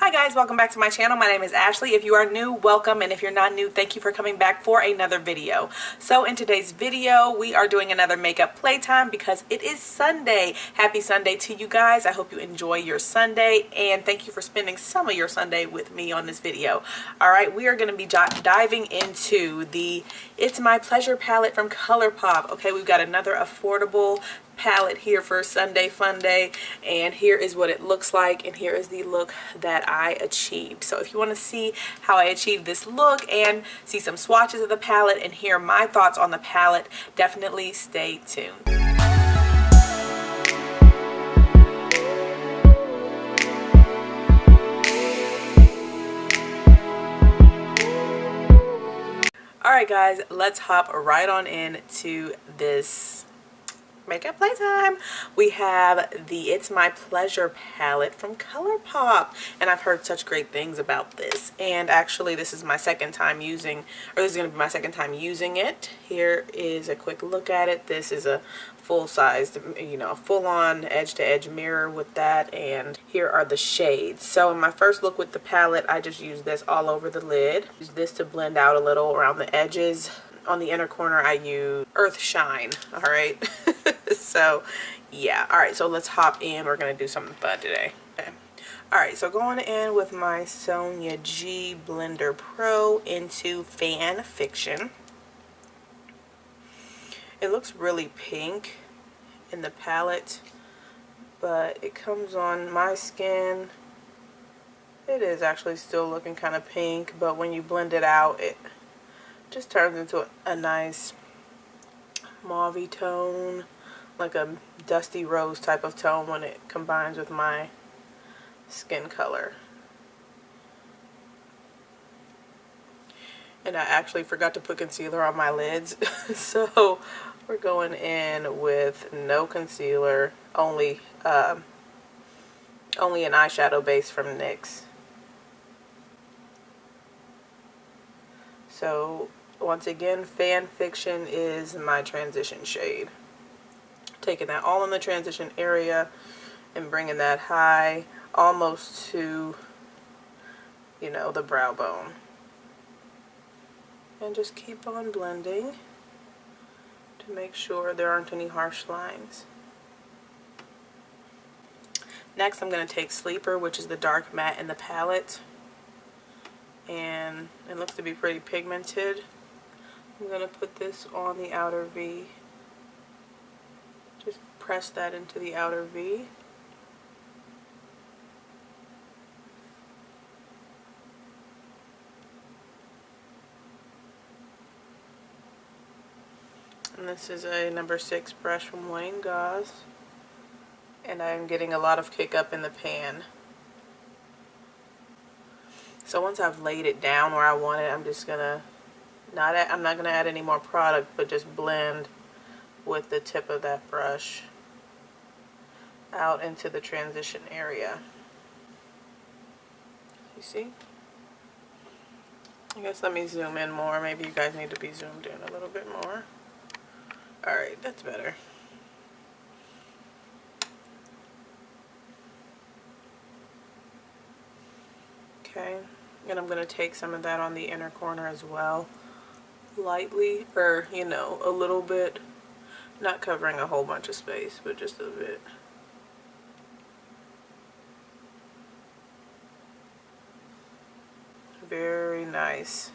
Hi guys, welcome back to my channel. My name is Ashley. If you are new, welcome, and if you're not new, thank you for coming back for another video. So in today's video, we are doing another makeup playtime because it is Sunday. Happy Sunday to you guys. I hope you enjoy your Sunday, and thank you for spending some of your Sunday with me on this video. Alright, we are going to be diving into the It's My Pleasure palette from ColourPop. Okay, we've got another affordable palette here for Sunday Fun Day, and here is what it looks like, and here is the look that I achieved. So if you want to see how I achieved this look and see some swatches of the palette and hear my thoughts on the palette, definitely stay tuned. Alright guys, let's hop right on into this makeup playtime. We have the It's My Pleasure palette from ColourPop, and I've heard such great things about this, and actually this is my second time using, or this is going to be my second time using it. Here is a quick look at it. This is a full-sized, full-on edge-to-edge mirror with that, and here are the shades. So in my first look with the palette, I just used this all over the lid. Use this to blend out a little around the edges. On the inner corner, I use Earth Shine. All right. So yeah. All right. So let's hop in. We're going to do something fun today. Okay. All right. So going in with my Sonia G Blender Pro into Fan Fiction. It looks really pink in the palette, but it comes on my skin. It is actually still looking kind of pink, but when you blend it out, it just turns into a nice mauve-y tone, like a dusty rose type of tone when it combines with my skin color. And I actually forgot to put concealer on my lids, so we're going in with no concealer, only an eyeshadow base from NYX. So once again, Fan Fiction is my transition shade. Taking that all in the transition area and bringing that high almost to, the brow bone. And just keep on blending to make sure there aren't any harsh lines. Next, I'm going to take Sleeper, which is the dark matte in the palette. And it looks to be pretty pigmented. I'm going to put this on the outer V. Just press that into the outer V. And this is a number 6 brush from Wayne Gauze. And I'm getting a lot of kick up in the pan. So once I've laid it down where I want it, I'm just gonna I'm not gonna add any more product, but just blend with the tip of that brush out into the transition area. You see? I guess let me zoom in more. Maybe you guys need to be zoomed in a little bit more. Alright, that's better. Okay. And I'm going to take some of that on the inner corner as well, lightly, or a little bit, not covering a whole bunch of space, but just a bit. Very nice.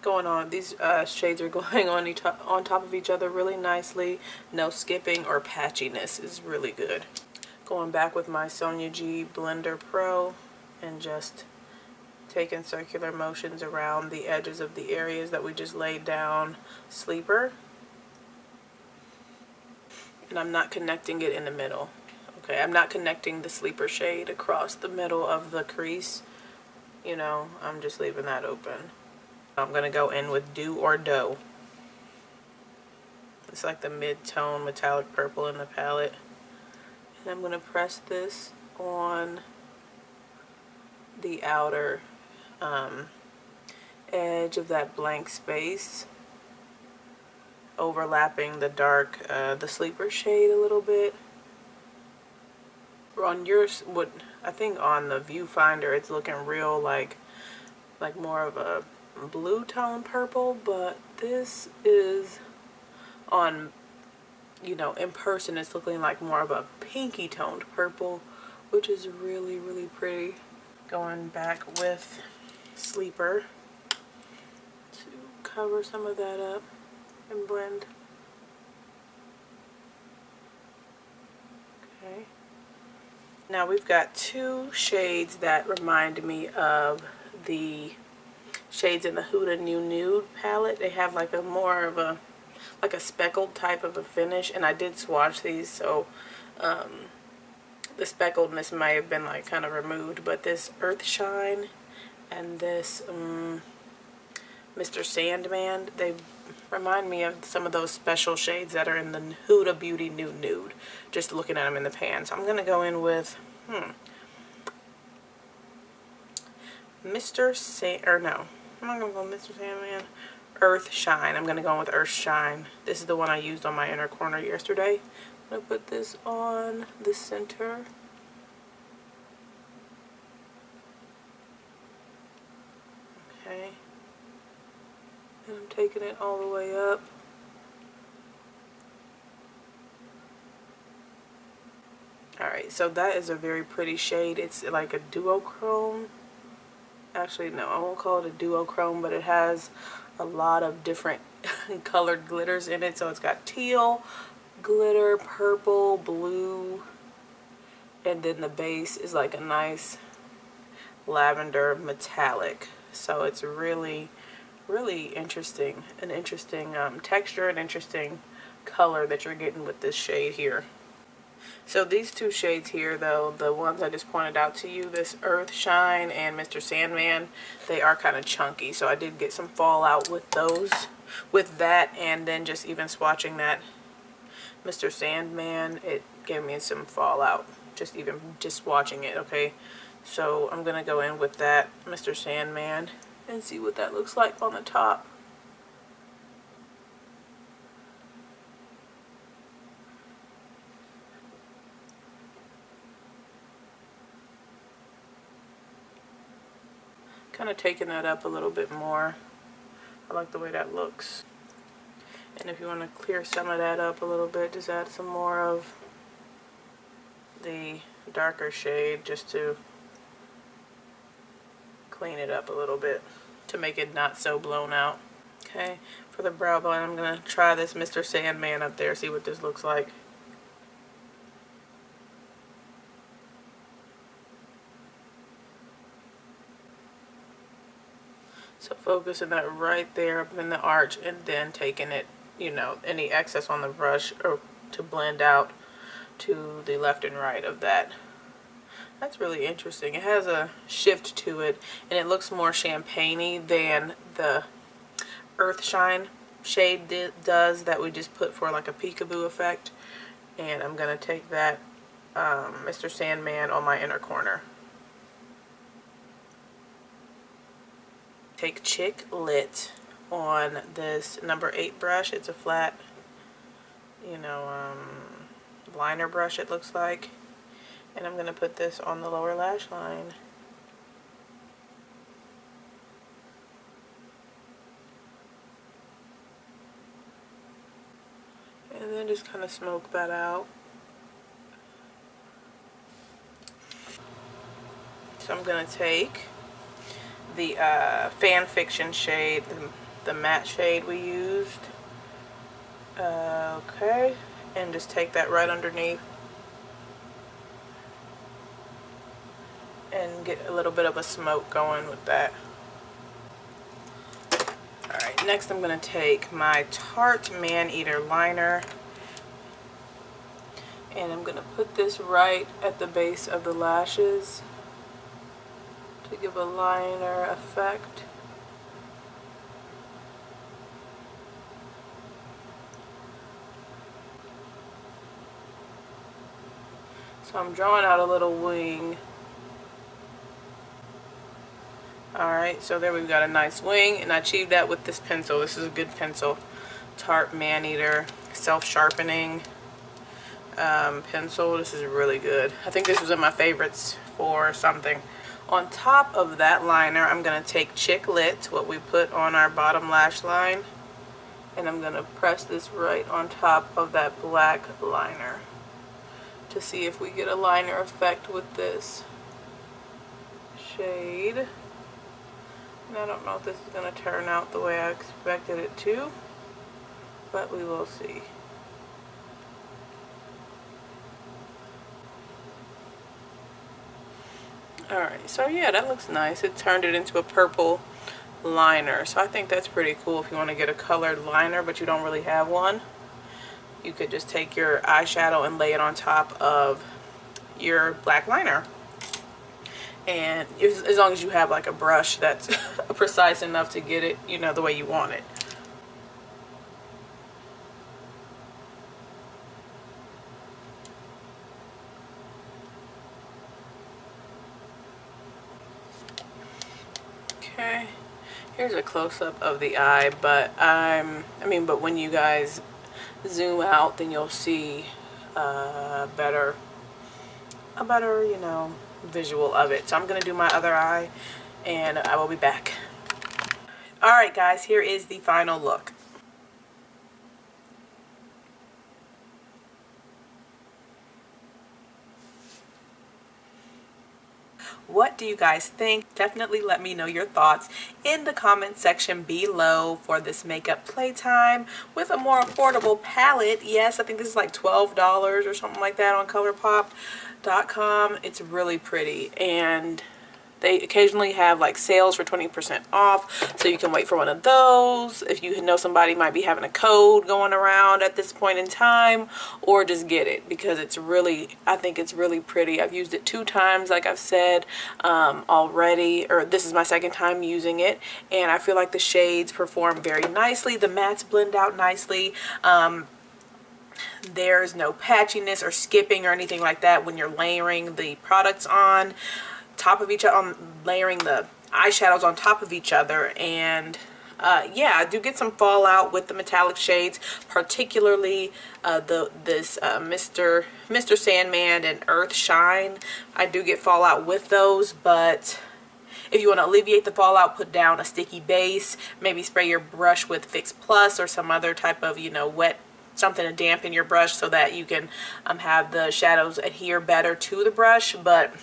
Going on, these shades are going on top of each other really nicely. No skipping or patchiness is really good. Going back with my Sonia G Blender Pro and just taking circular motions around the edges of the areas that we just laid down Sleeper. And I'm not connecting it in the middle. Okay, I'm not connecting the Sleeper shade across the middle of the crease. I'm just leaving that open. I'm going to go in with Do or Dough. It's like the mid-tone metallic purple in the palette. And I'm going to press this on the outer edge of that blank space, overlapping the dark, the Sleeper shade a little bit. On yours, what I think on the viewfinder, it's looking real like more of a blue tone purple, but this is on, you know, in person it's looking like more of a pinky toned purple, which is really, really pretty. Going back with Sleeper to cover some of that up and blend. Okay. Now we've got two shades that remind me of the shades in the Huda New Nude palette. They have like a more of a like a speckled type of a finish, and I did swatch these, so the speckledness may have been like kind of removed, but this Earth Shine and this Mr. Sandman, they remind me of some of those special shades that are in the Huda Beauty New Nude, just looking at them in the pan. So I'm going to go in with Mr. I'm not going to go Mr. Sandman. Earth Shine. I'm going to go with Earth Shine. This is the one I used on my inner corner yesterday. I'm going to put this on the center. Okay. And I'm taking it all the way up. Alright, so that is a very pretty shade. It's like a duochrome. Actually, no, I won't call it a duochrome, but it has a lot of different colored glitters in it. So it's got teal, glitter, purple, blue, and then the base is like a nice lavender metallic. So it's really, really interesting. An interesting texture, an interesting color that you're getting with this shade here. So these two shades here, though, the ones I just pointed out to you, this Earth Shine and Mr. Sandman, they are kind of chunky. So I did get some fallout with those, with that, and then just even swatching that Mr. Sandman, it gave me some fallout, just watching it, okay? So I'm going to go in with that Mr. Sandman and see what that looks like on the top. Kind of taking that up a little bit more. I like the way that looks. And if you want to clear some of that up a little bit, just add some more of the darker shade just to clean it up a little bit to make it not so blown out. Okay, for the brow bone, I'm going to try this Mr. Sandman up there, see what this looks like. So focusing that right there up in the arch, and then taking it, you know, any excess on the brush or to blend out to the left and right of that. That's really interesting. It has a shift to it, and it looks more champagne-y than the Earth Shine shade does that we just put for like a peekaboo effect. And I'm going to take that Mr. Sandman on my inner corner. Take Chick Lit on this number 8 brush. It's a flat, you know, liner brush, it looks like. And I'm going to put this on the lower lash line. And then just kind of smoke that out. So I'm going to take the Fan Fiction shade, the matte shade we used. Okay, and just take that right underneath and get a little bit of a smoke going with that. Alright, next I'm going to take my Tarte Maneater liner, and I'm going to put this right at the base of the lashes to give a liner effect. So I'm drawing out a little wing. Alright, so there we've got a nice wing, and I achieved that with this pencil. This is a good pencil. Tarte Maneater Self-Sharpening. pencil. This is really good. I think this was in my favorites for something. On top of that liner, I'm going to take Chick Lit, what we put on our bottom lash line, and I'm going to press this right on top of that black liner to see if we get a liner effect with this shade. And I don't know if this is going to turn out the way I expected it to, but we will see. Alright, so yeah, that looks nice. It turned it into a purple liner. So I think that's pretty cool if you want to get a colored liner but you don't really have one. You could just take your eyeshadow and lay it on top of your black liner. And as long as you have like a brush that's precise enough to get it, you know, the way you want it. Okay, here's a close-up of the eye, but but when you guys zoom out, then you'll see a better, you know, visual of it. So I'm gonna do my other eye, and I will be back. All right, guys, here is the final look. What do you guys think? Definitely let me know your thoughts in the comment section below for this makeup playtime with a more affordable palette. Yes, I think this is like $12 or something like that on ColourPop.com. It's really pretty, and they occasionally have like sales for 20% off, so you can wait for one of those if you know somebody might be having a code going around at this point in time, or just get it because it's really, I think it's really pretty. I've used it 2 times, like I've said already, or this is my second time using it, and I feel like the shades perform very nicely. The mattes blend out nicely. There's no patchiness or skipping or anything like that when you're layering the products on top of each other, layering the eyeshadows on top of each other. And yeah, I do get some fallout with the metallic shades, particularly this Mr. Sandman and Earth Shine. I do get fallout with those, but if you want to alleviate the fallout, put down a sticky base, maybe spray your brush with Fix Plus or some other type of, you know, wet something to dampen your brush so that you can have the shadows adhere better to the brush. But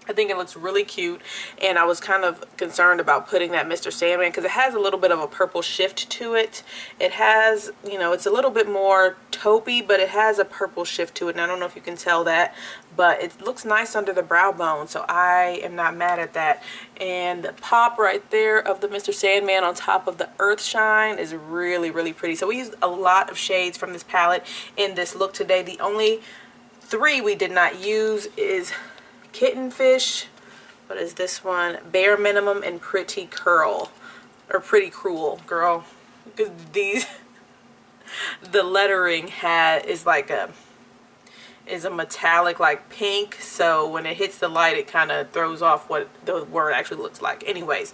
I think it looks really cute, and I was kind of concerned about putting that Mr. Sandman because it has a little bit of a purple shift to it. It has, you know, it's a little bit more taupey, but it has a purple shift to it, and I don't know if you can tell that, but it looks nice under the brow bone, so I am not mad at that. And the pop right there of the Mr. Sandman on top of the Earth Shine is really, really pretty. So we used a lot of shades from this palette in this look today. The only 3 we did not use is Kitten Fish, what is this one, Bare Minimum, and Pretty Curl, or Pretty Cruel, girl, because these, the lettering is a metallic like pink, so when it hits the light it kind of throws off what the word actually looks like. Anyways,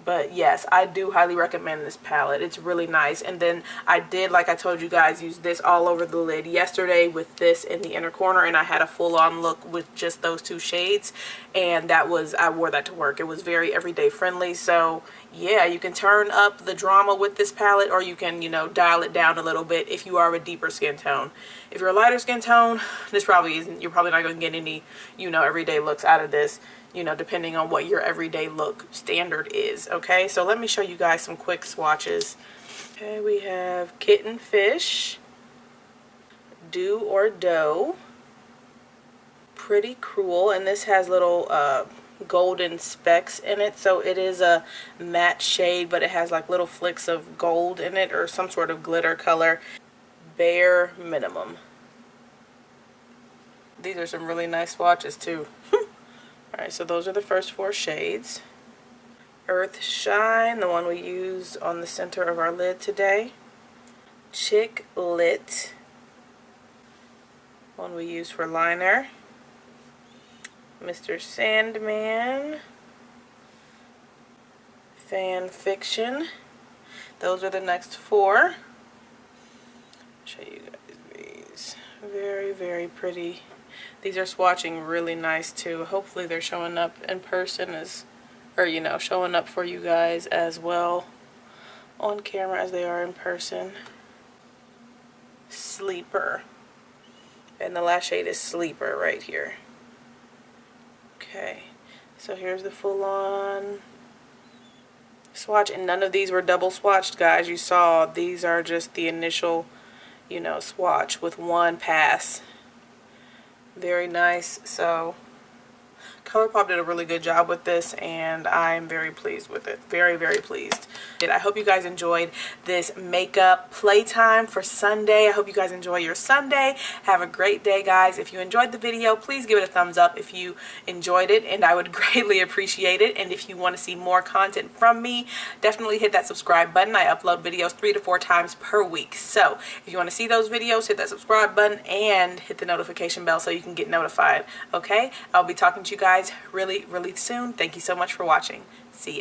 but yes, I do highly recommend this palette. It's really nice. And then I did, like I told you guys, use this all over the lid yesterday with this in the inner corner, and I had a full-on look with just those 2 shades, and that was, I wore that to work. It was very everyday friendly. So yeah, you can turn up the drama with this palette, or you can, you know, dial it down a little bit if you are a deeper skin tone. If you're a lighter skin tone, this probably isn't, you're probably not going to get any, you know, everyday looks out of this, you know, depending on what your everyday look standard is. Okay, so let me show you guys some quick swatches. Okay, we have Kitten Fish, Do or Dough, Pretty Cruel, and this has little golden specks in it, so it is a matte shade, but it has like little flicks of gold in it or some sort of glitter color. Bare Minimum. These are some really nice swatches too. Alright, so those are the first 4 shades. Earth Shine, the one we used on the center of our lid today. Chick Lit, one we used for liner. Mr. Sandman, Fan Fiction. Those are the next 4. Show you guys these. Very, very pretty. These are swatching really nice too. Hopefully they're showing up in person as, or you know, showing up for you guys as well on camera as they are in person. Sleeper. And the last shade is Sleeper right here. Okay, so here's the full-on swatch, and none of these were double swatched, guys. You saw these are just the initial, you know, swatch with one pass. Very nice. So ColourPop did a really good job with this, and I'm very pleased with it. Very, very pleased. I hope you guys enjoyed this makeup playtime for Sunday. I hope you guys enjoy your Sunday. Have a great day, guys. If you enjoyed the video, please give it a thumbs up if you enjoyed it, and I would greatly appreciate it. And if you want to see more content from me, definitely hit that subscribe button. I upload videos 3 to 4 times per week. So if you want to see those videos, hit that subscribe button and hit the notification bell so you can get notified. Okay? I'll be talking to you guys really, really soon. Thank you so much for watching. See ya.